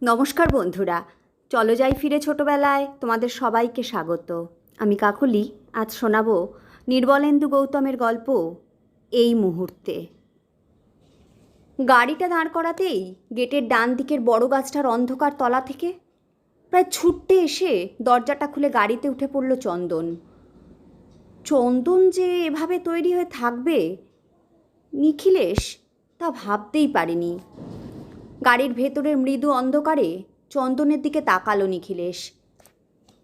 নমস্কার বন্ধুরা, চলো যাই ফিরে ছোটবেলায় তোমাদের সবাইকে স্বাগত। আমি কাকলি। আজ শোনাবো নির্মলেন্দু গৌতমের গল্প এই মুহূর্তে। গাড়িটা দাঁড় করাতেই গেটের ডান দিকের বড় গাছটার অন্ধকার তলা থেকে প্রায় ছুটতে এসে দরজাটা খুলে গাড়িতে উঠে পড়ল চন্দন। চন্দন যে এভাবে তৈরি হয়ে থাকবে নিখিলেশ তা ভাবতেই পারেনি। গাড়ির ভেতরের মৃদু অন্ধকারে চন্দনের দিকে তাকালো নিখিলেশ।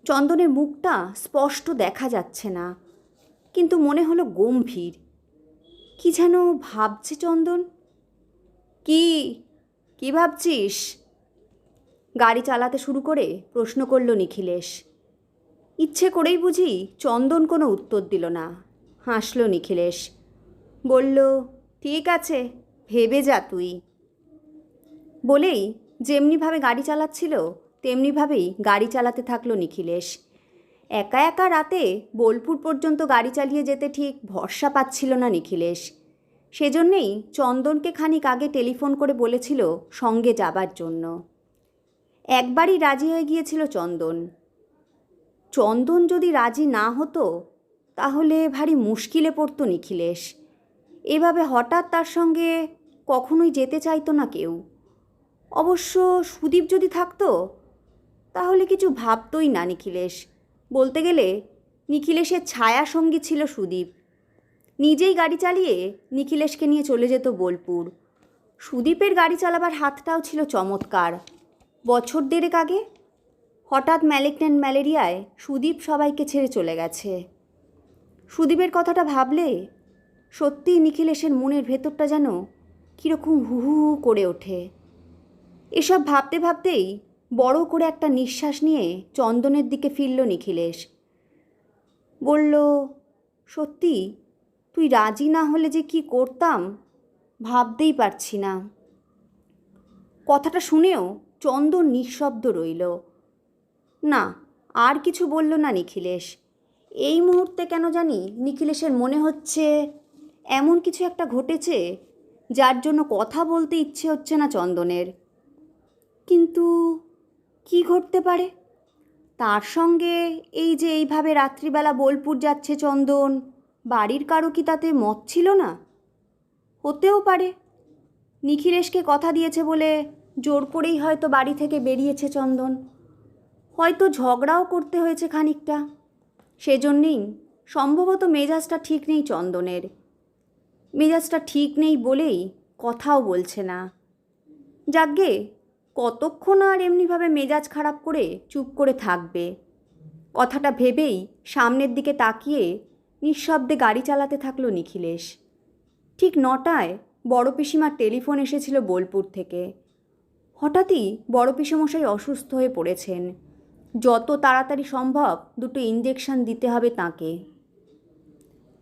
চন্দনের মুখটা স্পষ্ট দেখা যাচ্ছে না, কিন্তু মনে হলো গম্ভীর। কি যেন ভাবছে চন্দন। কি কি ভাবছিস? গাড়ি চালাতে শুরু করে প্রশ্ন করল নিখিলেশ। ইচ্ছে করেই বুঝি চন্দন কোনো উত্তর দিল না। হাসল নিখিলেশ, বলল, ঠিক আছে, ভেবে যা তুই। বলেই যেমনিভাবে গাড়ি চালাচ্ছিল তেমনিভাবেই গাড়ি চালাতে থাকলো নিখিলেশ। একা একা রাতে বোলপুর পর্যন্ত গাড়ি চালিয়ে যেতে ঠিক ভরসা পাচ্ছিল না নিখিলেশ। সেজন্যেই চন্দনকে খানিক আগে টেলিফোন করে বলেছিল সঙ্গে যাবার জন্য। একবারই রাজি হয়ে গিয়েছিল চন্দন। চন্দন যদি রাজি না হতো তাহলে ভারী মুশকিলে পড়তো নিখিলেশ। এভাবে হঠাৎ তার সঙ্গে কখনোই যেতে চাইতো না কেউ। অবশ্য সুদীপ যদি থাকতো তাহলে কিছু ভাবতই না নিখিলেশ। বলতে গেলে নিখিলেশের ছায়া সঙ্গী ছিল সুদীপ। নিজেই গাড়ি চালিয়ে নিখিলেশকে নিয়ে চলে যেত বোলপুর। সুদীপের গাড়ি চালাবার হাতটাও ছিল চমৎকার। বছর দেড়েক আগে হঠাৎ ম্যালিগন্যান্ট ম্যালেরিয়ায় সুদীপ সবাইকে ছেড়ে চলে গেছে। সুদীপের কথাটা ভাবলে সত্যিই নিখিলেশের মনের ভেতরটা যেন কীরকম হু হু করে ওঠে। এসব ভাবতে ভাবতেই বড় করে একটা নিঃশ্বাস নিয়ে চন্দনের দিকে ফিরল নিখিলেশ। বলল, সত্যি তুই রাজি না হলে যে কি করতাম ভাবতেই পারছি না। কথাটা শুনেও চন্দন নিঃশব্দ রইল। না, আর কিছু বলল না নিখিলেশ। এই মুহূর্তে কেন জানি নিখিলেশের মনে হচ্ছে এমন কিছু একটা ঘটেছে যার জন্য কথা বলতে ইচ্ছে হচ্ছে না চন্দনের। কিন্তু কি ঘটতে পারে? তার সঙ্গে এই যে এইভাবে রাত্রিবেলা বোলপুর যাচ্ছে চন্দন, বাড়ির কারো কি তাতে মত ছিল না? হতেও পারে নিখিলেশকে কথা দিয়েছে বলে জোর করেই হয়তো বাড়ি থেকে বেরিয়েছে চন্দন। হয়তো ঝগড়াও করতে হয়েছে খানিকটা। সেজন্যেই সম্ভবত মেজাজটা ঠিক নেই চন্দনের। মেজাজটা ঠিক নেই বলেই কথাও বলছে না। যাকগে, কতক্ষণ আর এমনিভাবে মেজাজ খারাপ করে চুপ করে থাকবে? কথাটা ভেবেই সামনের দিকে তাকিয়ে নিঃশব্দে গাড়ি চালাতে থাকলো নিখিলেশ। ঠিক 9টায় বড় পিসিমার টেলিফোন এসেছিল বোলপুর থেকে। হঠাৎই বড় পিসেমশাই অসুস্থ হয়ে পড়েছেন। যত তাড়াতাড়ি সম্ভব 2টো ইঞ্জেকশন দিতে হবে তাঁকে।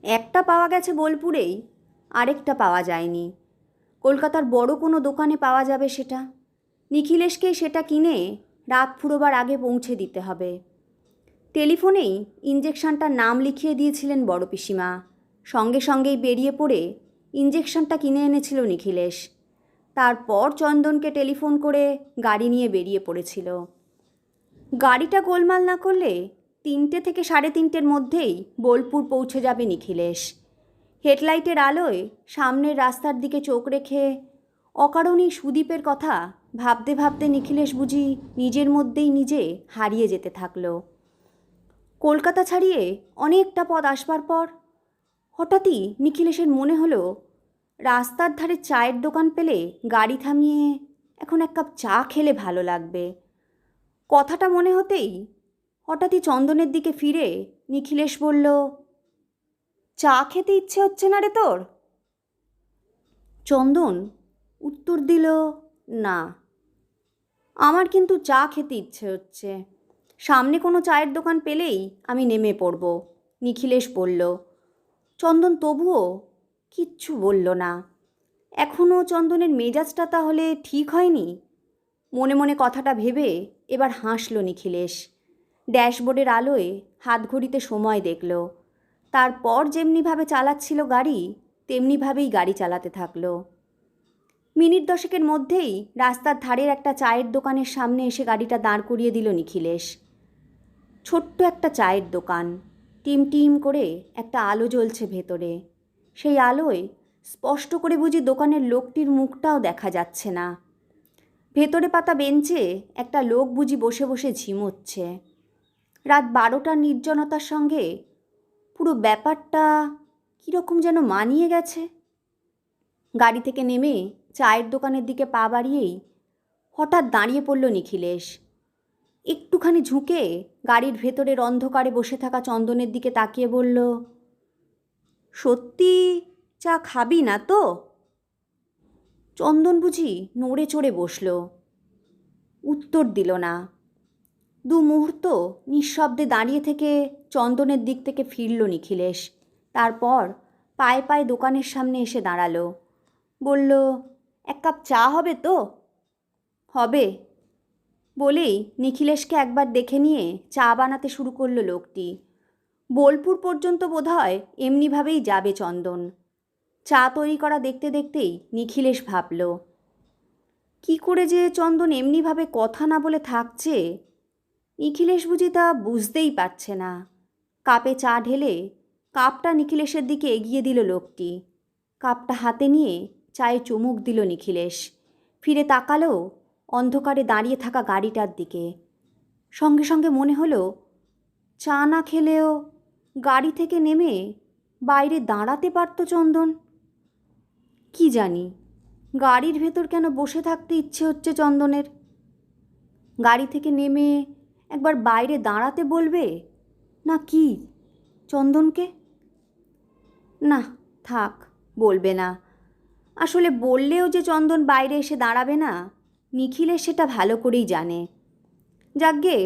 একটা পাওয়া গেছে বোলপুরেই, আরেকটা পাওয়া যায়নি। কলকাতার বড় কোনো দোকানে পাওয়া যাবে সেটা। নিখিলেশকেই সেটা কিনে রাত ফুরোবার আগে পৌঁছে দিতে হবে। টেলিফোনেই ইঞ্জেকশনটার নাম লিখিয়ে দিয়েছিলেন বড় পিসিমা। সঙ্গে সঙ্গেই বেরিয়ে পড়ে ইঞ্জেকশনটা কিনে এনেছিল নিখিলেশ। তারপর চন্দনকে টেলিফোন করে গাড়ি নিয়ে বেরিয়ে পড়েছিল। গাড়িটা গোলমাল না করলে 3টে থেকে 3:30-এর মধ্যেই বোলপুর পৌঁছে যাবে নিখিলেশ। হেডলাইটের আলোয় সামনের রাস্তার দিকে চোখ রেখে অকারণেই সুদীপের কথা ভাবতে ভাবতে নিখিলেশ বুঝি নিজের মধ্যেই নিজে হারিয়ে যেতে থাকলো। কলকাতা ছাড়িয়ে অনেকটা পথ আসবার পর হঠাৎই নিখিলেশের মনে হলো রাস্তার ধারে চায়ের দোকান পেলে গাড়ি থামিয়ে এখন 1 কাপ চা খেলে ভালো লাগবে। কথাটা মনে হতেই হঠাৎই চন্দনের দিকে ফিরে নিখিলেশ বলল, চা খেতে ইচ্ছে হচ্ছে না রে তোর? চন্দন উত্তর দিল, না, আমার কিন্তু চা খেতে ইচ্ছে হচ্ছে। সামনে কোনো চায়ের দোকান পেলেই আমি নেমে পড়ব, নিখিলেশ বলল। চন্দন তবুও কিচ্ছু বলল না। এখনও চন্দনের মেজাজটা তাহলে ঠিক হয়নি। মনে মনে কথাটা ভেবে এবার হাসল নিখিলেশ। ড্যাশবোর্ডের আলোয় হাতঘড়িতে সময় দেখল। তারপর যেমনিভাবে চালাচ্ছিল গাড়ি তেমনিভাবেই গাড়ি চালাতে থাকলো। মিনিট দশেকের মধ্যেই রাস্তার ধারের একটা চায়ের দোকানের সামনে এসে গাড়িটা দাঁড় করিয়ে দিল নিখিলেশ। ছোট্ট একটা চায়ের দোকান, টিম টিম করে একটা আলো জ্বলছে ভেতরে। সেই আলোয় স্পষ্ট করে বুঝি দোকানের লোকটির মুখটাও দেখা যাচ্ছে না। ভেতরে পাতা বেঞ্চে একটা লোক বুঝি বসে বসে ঝিমোচ্ছে। রাত 12টার নির্জনতার সঙ্গে পুরো ব্যাপারটা কীরকম যেন মানিয়ে গেছে। গাড়ি থেকে নেমে চায়ের দোকানের দিকে পা বাড়িয়েই হঠাৎ দাঁড়িয়ে পড়ল নিখিলেশ। একটুখানি ঝুঁকে গাড়ির ভেতরের অন্ধকারে বসে থাকা চন্দনের দিকে তাকিয়ে বলল, সত্যি চা খাবি না তো? চন্দন বুঝি নড়ে চড়ে বসল, উত্তর দিল না। দু মুহূর্ত নিঃশব্দে দাঁড়িয়ে থেকে চন্দনের দিক থেকে ফিরল নিখিলেশ। তারপর পায়ে পায়ে দোকানের সামনে এসে দাঁড়ালো। বলল, এক কাপ চা হবে তো? হবে বলেই নিখিলেশকে একবার দেখে নিয়ে চা বানাতে শুরু করলো লোকটি। বোলপুর পর্যন্ত বোধহয় এমনিভাবেই যাবে চন্দন। চা তৈরি করা দেখতে দেখতেই নিখিলেশ ভাবল, কি করে যে চন্দন এমনিভাবে কথা না বলে থাকছে নিখিলেশ বুঝি তা বুঝতেই পারছে না। কাপে চা ঢেলে কাপটা নিখিলেশের দিকে এগিয়ে দিল লোকটি। কাপটা হাতে নিয়ে চায়ে চুমুক দিল নিখিলেশ। ফিরে তাকালো অন্ধকারে দাঁড়িয়ে থাকা গাড়িটার দিকে। সঙ্গে সঙ্গে মনে হলো, চা না খেলেও গাড়ি থেকে নেমে বাইরে দাঁড়াতে পারত চন্দন। কি জানি গাড়ির ভেতর কেন বসে থাকতে ইচ্ছে হচ্ছে চন্দনের। গাড়ি থেকে নেমে একবার বাইরে দাঁড়াতে বলবে না কি চন্দনকে? না থাক, বলবে না। আসলে বললেও যে চন্দন বাইরে এসে দাঁড়াবে না নিখিলেশ সেটা ভালো করেই জানে। যাকগে,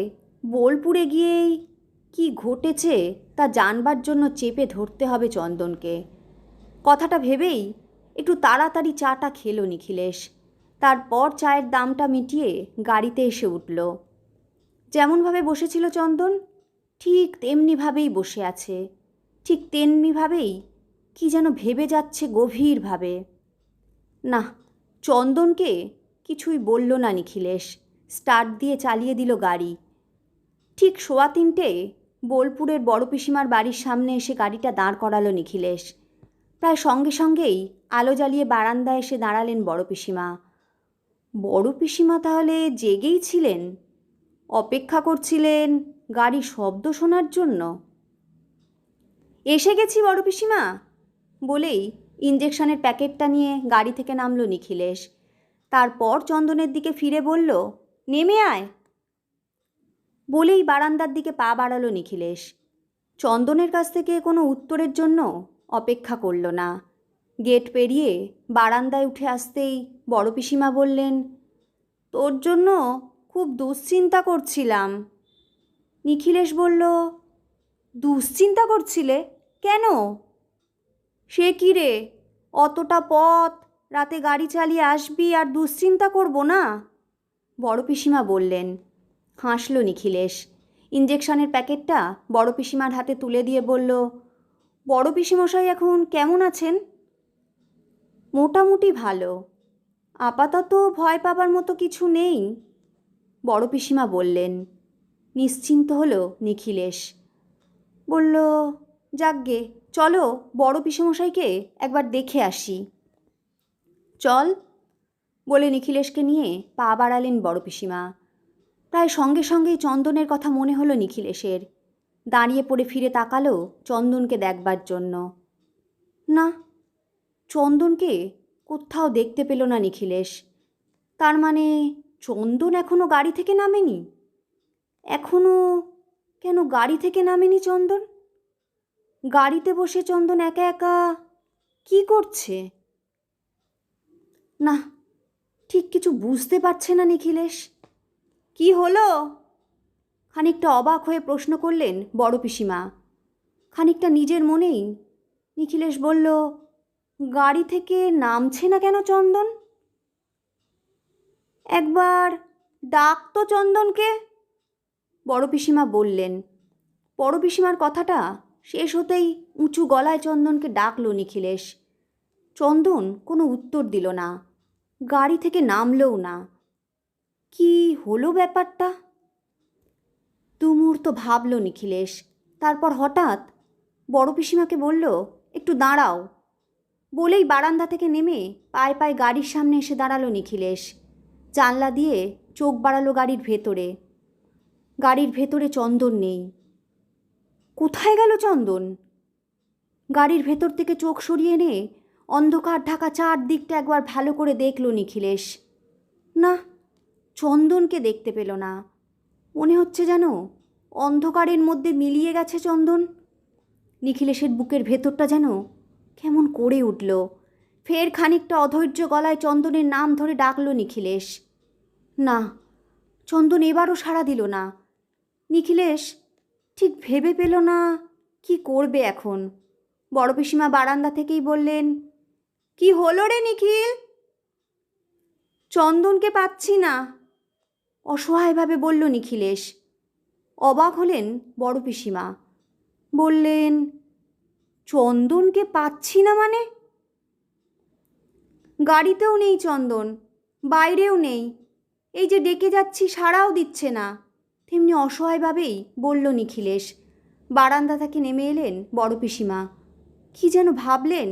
বোলপুরে গিয়েই কি ঘটেছে তা জানবার জন্য চেপে ধরতে হবে চন্দনকে। কথাটা ভেবেই একটু তাড়াতাড়ি চাটা খেলো নিখিলেশ। তারপর চায়ের দামটা মিটিয়ে গাড়িতে এসে উঠল। যেমনভাবে বসেছিল চন্দন ঠিক তেমনিভাবেই বসে আছে। ঠিক তেমনিভাবেই কি যেন ভেবে যাচ্ছে গভীরভাবে। না, চন্দনকে কিছুই বলল না নিখিলেশ। স্টার্ট দিয়ে চালিয়ে দিল গাড়ি। ঠিক 3:15 বোলপুরের বড় পিসিমার বাড়ির সামনে এসে গাড়িটা দাঁড় করালো নিখিলেশ। প্রায় সঙ্গে সঙ্গেই আলো জ্বালিয়ে বারান্দায় এসে দাঁড়ালেন বড় পিসিমা। বড় পিসিমা তাহলে জেগেই ছিলেন, অপেক্ষা করছিলেন গাড়ির শব্দ শোনার জন্য। এসে গেছি বড় পিসিমা বলেই ইঞ্জেকশনের প্যাকেটটা নিয়ে গাড়ি থেকে নামল নিখিলেশ। তারপর চন্দনের দিকে ফিরে বলল, নেমে আয় বলেই বারান্দার দিকে পা বাড়ালো নিখিলেশ। চন্দনের কাছ থেকে কোনো উত্তরের জন্য অপেক্ষা করল না। গেট পেরিয়ে বারান্দায় উঠে আসতেই বড় পিসিমা বললেন, তোর জন্য খুব দুশ্চিন্তা করছিলাম। নিখিলেশ বলল, দুশ্চিন্তা করছিলে কেন? সে কি রে, অতটা পথ রাতে গাড়ি চালিয়ে আসবি আর দুশ্চিন্তা করব না? বড় পিসিমা বললেন। হাসল নিখিলেশ। ইঞ্জেকশনের প্যাকেটটা বড় পিসিমার হাতে তুলে দিয়ে বলল, বড় পিসিমশাই এখন কেমন আছেন? মোটামুটি ভালো, আপাতত ভয় পাবার মতো কিছু নেই, বড় পিসিমা বললেন। নিশ্চিন্ত হলো নিখিলেশ। বলল, যাকগে, চলো বড় পিসেমশাইকে একবার দেখে আসি। চল বলে নিখিলেশকে নিয়ে পা বাড়ালেন বড় পিসিমা। প্রায় সঙ্গে সঙ্গেই চন্দনের কথা মনে হলো নিখিলেশের। দাঁড়িয়ে পড়ে ফিরে তাকালো চন্দনকে দেখবার জন্য। না, চন্দনকে কোথাও দেখতে পেল না নিখিলেশ। তার মানে চন্দন এখনও গাড়ি থেকে নামেনি? এখনও কেন গাড়ি থেকে নামেনি চন্দন? গাড়িতে বসে চন্দন একা একা কি করছে? না, ঠিক কিছু বুঝতে পারছে না নিখিলেশ। কি হলো? খানিকটা অবাক হয়ে প্রশ্ন করলেন বড় পিসিমা। খানিকটা নিজের মনেই নিখিলেশ বলল, গাড়ি থেকে নামছে না কেন চন্দন? একবার ডাক তো চন্দনকে, বড় পিসিমা বললেন। বড় পিসিমার কথাটা শেষ হতেই উঁচু গলায় চন্দনকে ডাকল নিখিলেশ। চন্দন কোনো উত্তর দিল না। গাড়ি থেকে নামলও না। কি হলো ব্যাপারটা? দু মুহূর্ত ভাবল নিখিলেশ। তারপর হঠাৎ বড় পিসিমাকে বলল, একটু দাঁড়াও। বলেই বারান্দা থেকে নেমে পায়ে পায়ে গাড়ির সামনে এসে দাঁড়ালো নিখিলেশ। জানলা দিয়ে চোখ বাড়ালো গাড়ির ভেতরে। গাড়ির ভেতরে চন্দন নেই। কোথায় গেল চন্দন? গাড়ির ভেতর থেকে চোখ সরিয়ে এনে অন্ধকার ঢাকা চারদিকটা একবার ভালো করে দেখল নিখিলেশ। না, চন্দনকে দেখতে পেল না। মনে হচ্ছে যেন অন্ধকারের মধ্যে মিলিয়ে গেছে চন্দন। নিখিলেশের বুকের ভেতরটা যেন কেমন করে উঠল। ফের খানিকটা অধৈর্য গলায় চন্দনের নাম ধরে ডাকল নিখিলেশ। না, চন্দন এবারও সাড়া দিল না। নিখিলেশ ঠিক ভেবে পেল না কি করবে এখন। বড় পিসিমা বারান্দা থেকেই বললেন, কি হলো রে নিখিল? চন্দনকে পাচ্ছি না, অসহায়ভাবে বলল নিখিলেশ। অবাক হলেন বড় পিসিমা। বললেন, চন্দনকে পাচ্ছি না মানে? গাড়িতেও নেই চন্দন, বাইরেও নেই, এই যে ডেকে যাচ্ছি সাড়াও দিচ্ছে না। তেমনি অসহায়ভাবেই বলল নিখিলেশ। বারান্দা থেকে নেমে এলেন বড় পিসিমা। কি যেন ভাবলেন,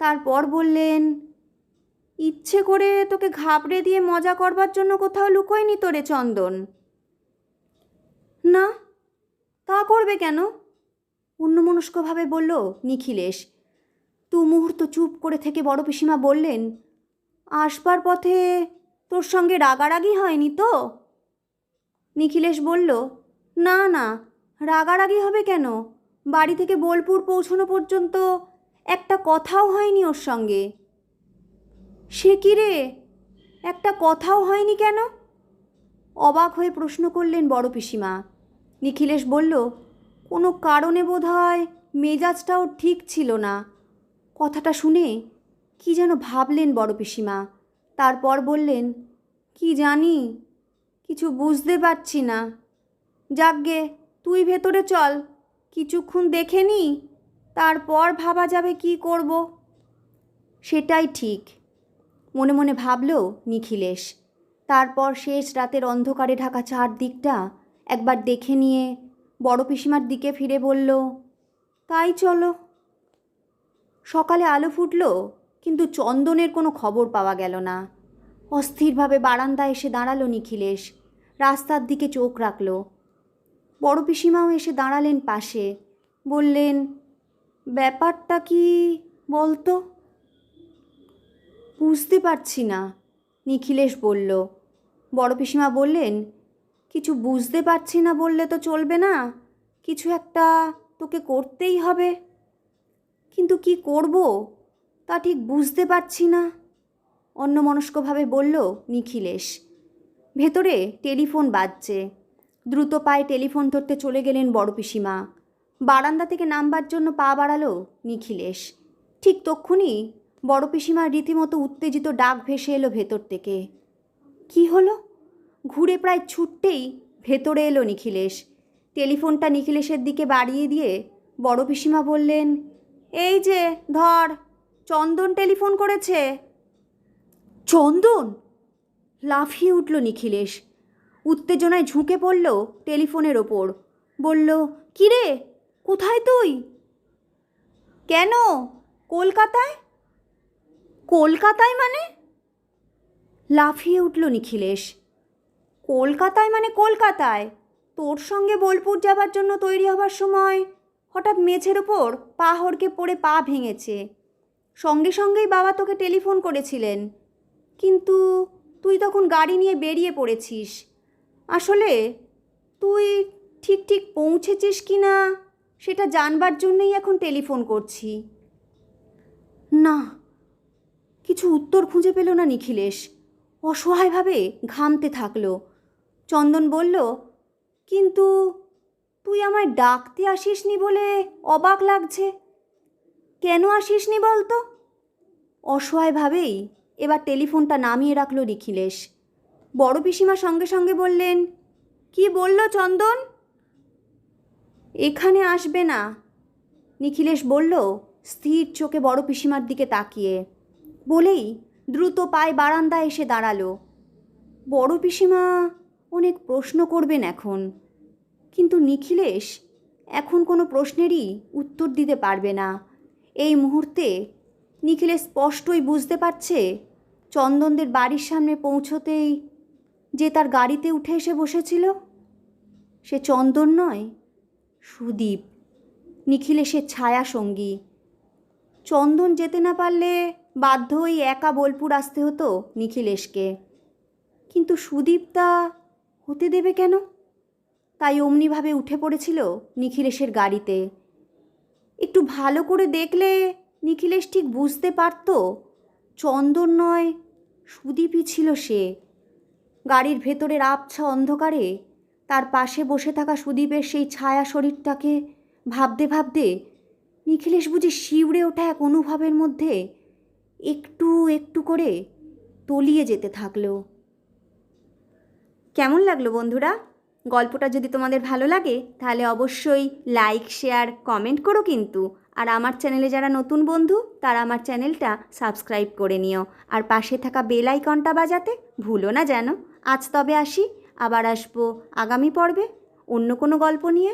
তারপর বললেন, ইচ্ছে করে তোকে ঘাবড়ে দিয়ে মজা করবার জন্য কোথাও লুকোয়নি তো রে চন্দন? না, তা করবে কেন? অন্যমনস্কভাবে বলল নিখিলেশ। দু মুহূর্ত চুপ করে থেকে বড় পিসিমা বললেন, আসবার পথে তোর সঙ্গে রাগারাগি হয়নি তো? নিখিলেশ বলল, না না, রাগারাগি হবে কেন? বাড়ি থেকে বোলপুর পৌঁছানো পর্যন্ত একটা কথাও হয়নি ওর সঙ্গে। সে কি রে, একটা কথাও হয়নি কেন? অবাক হয়ে প্রশ্ন করলেন বড় পিসিমা। নিখিলেশ বলল, কোনো কারণে বোধহয় মেজাজটাও ঠিক ছিল না। কথাটা শুনে কি যেন ভাবলেন বড় পিসিমা। তারপর বললেন, কি জানি, কিছু বুঝতে পারছি না। যাকগে, তুই ভেতরে চল, কিছুক্ষণ দেখে নি, তারপর ভাবা যাবে কি করব। সেটাই ঠিক, মনে মনে ভাবল নিখিলেশ। তারপর শেষ রাতের অন্ধকারে ঢাকা চারদিকটা একবার দেখে নিয়ে বড় পিসিমার দিকে ফিরে বলল, তাই চলো। সকালে আলো ফুটল, কিন্তু চন্দনের কোনো খবর পাওয়া গেল না। অস্থিরভাবে বারান্দায় এসে দাঁড়ালো নিখিলেশ। রাস্তার দিকে চোখ রাখল। বড় পিসিমাও এসে দাঁড়ালেন পাশে। বললেন, ব্যাপারটা কি বলতো? বুঝতে পারছি না, নিখিলেশ বলল। বড় পিসিমা বললেন, কিছু বুঝতে পারছি না বললে তো চলবে না, কিছু একটা তোকে করতেই হবে। কিন্তু কি করব তা ঠিক বুঝতে পারছি না, অন্যমনস্কভাবে বলল নিখিলেশ। ভেতরে টেলিফোন বাজছে। দ্রুত পায়ে টেলিফোন ধরতে চলে গেলেন বড় পিসিমা। বারান্দা থেকে নামবার জন্য পা বাড়ালো নিখিলেশ। ঠিক তক্ষুনি বড় পিসিমার রীতিমতো উত্তেজিত ডাক ভেসে এলো ভেতর থেকে। কি হলো? ঘুরে প্রায় ছুটতেই ভেতরে এলো নিখিলেশ। টেলিফোনটা নিখিলেশের দিকে বাড়িয়ে দিয়ে বড় পিসিমা বললেন, এই যে ধর, চন্দন টেলিফোন করেছে। চন্দন? লাফিয়ে উঠল নিখিলেশ। উত্তেজনায় ঝুঁকে পড়ল টেলিফোনের ওপর। বলল, কি রে, কোথায় তুই? কেন, কলকাতায়? কলকাতায় মানে? লাফিয়ে উঠল নিখিলেশ। কলকাতায় মানে কলকাতায়। তোর সঙ্গে বোলপুর যাবার জন্য তৈরি হবার সময় হঠাৎ মেঝের ওপর পা হড়কে পড়ে পা ভেঙেছে। সঙ্গে সঙ্গেই বাবা তোকে টেলিফোন করেছিলেন, কিন্তু তুই তখন গাড়ি নিয়ে বেরিয়ে পড়েছিস। আসলে তুই ঠিক ঠিক পৌঁছেছিস কি না সেটা জানবার জন্যই এখন টেলিফোন করছি। না, কিছু উত্তর খুঁজে পেল না নিখিলেশ। অসহায়ভাবে ঘামতে থাকলো। চন্দন বলল, কিন্তু তুই আমায় ডাকতে আসিসনি বলে অবাক লাগছে। কেন আসিসনি বলতো? অসহায়ভাবেই এবার টেলিফোনটা নামিয়ে রাখল নিখিলেশ। বড় পিসিমা সঙ্গে সঙ্গে বললেন, কি বলল চন্দন? এখানে আসবে না, নিখিলেশ বলল স্থির চোখে বড় পিসিমার দিকে তাকিয়ে। বলেই দ্রুত পায়ে বারান্দায় এসে দাঁড়ালো। বড় পিসিমা অনেক প্রশ্ন করবেন এখন, কিন্তু নিখিলেশ এখন কোনো প্রশ্নেরই উত্তর দিতে পারবে না। এই মুহূর্তে নিখিলেশ স্পষ্টই বুঝতে পারছে চন্দনদের বাড়ির সামনে পৌঁছতেই যে তার গাড়িতে উঠে এসে বসেছিল সে চন্দন নয়, সুদীপ, নিখিলেশের ছায়া সঙ্গী। চন্দন যেতে না পারলে বাধ্য হয়ে একা বোলপুর আসতে হতো নিখিলেশকে, কিন্তু সুদীপ তা হতে দেবে কেন? তাই অমনিভাবে উঠে পড়েছিল নিখিলেশের গাড়িতে। একটু ভালো করে দেখলে নিখিলেশ ঠিক বুঝতে পারত চন্দন নয়, সুদীপই ছিল সে। গাড়ির ভেতরের আবছা অন্ধকারে তার পাশে বসে থাকা সুদীপের সেই ছায়া শরীরটাকে ভাবতে ভাবতে নিখিলেশ বুঝি শিউরে ওঠা এক অনুভবের মধ্যে একটু একটু করে তলিয়ে যেতে থাকলো। কেমন লাগলো বন্ধুরা? গল্পটা যদি তোমাদের ভালো লাগে তাহলে অবশ্যই লাইক, শেয়ার, কমেন্ট করো কিন্তু। আর আমার চ্যানেলে যারা নতুন বন্ধু তারা আমার চ্যানেলটা সাবস্ক্রাইব করে নিও, আর পাশে থাকা বেল আইকনটা বাজাতে ভুলো না যেন। আজ তবে আসি, আবার আসবো আগামী পর্বে অন্য কোনো গল্প নিয়ে।